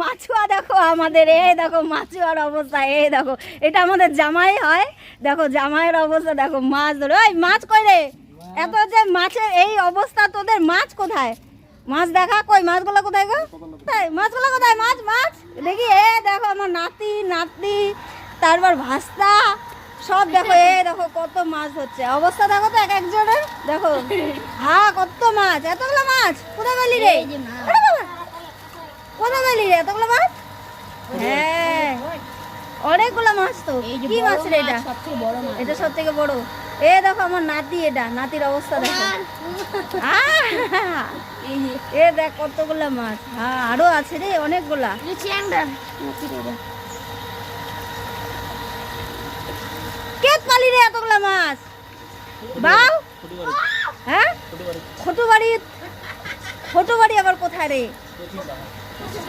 মাছুয়া দেখো আমাদের, এই দেখো মাছুয়ার অবস্থা, এই দেখো এটা আমাদের জামাই হয়, দেখো জামাইয়ের অবস্থা দেখো, মাছ ধরে। ওই মাছ কই রে, এত যে মাছের এই অবস্থা, তোদের মাছ কোথায়? মাছ দেখা, কই মাছগুলো কোথায় গো? তাই মাছগুলো কোথায়? মাছ মাছ দেখি, এ দেখো আমার নাতি নাতনি, তারপর ভাস্তা সব দেখো, এ দেখো কত মাছ হচ্ছে, অবস্থা দেখো তো এক একজনের, দেখো হ্যাঁ কত মাছ, এতগুলো মাছ কোথায় পেলি রে? কোথায় পেলি রে এতগুলো মাছ? হ্যাঁ অনেকগুলো মাছ তো। কি মাছ রে এটা? এটা সব থেকে বড়। এ দেখো আমার নাতি, এটা নাতির অবস্থা দেখো, এ দেখ কতগুলা মাছ। হ্যাঁ আরো আছে রে অনেকগুলা। কে পালি রে এতগুলা মাছ? বাউ, হ্যাঁ ছোট বাড়ি, ছোট বাড়ি আবার কোথায় রে?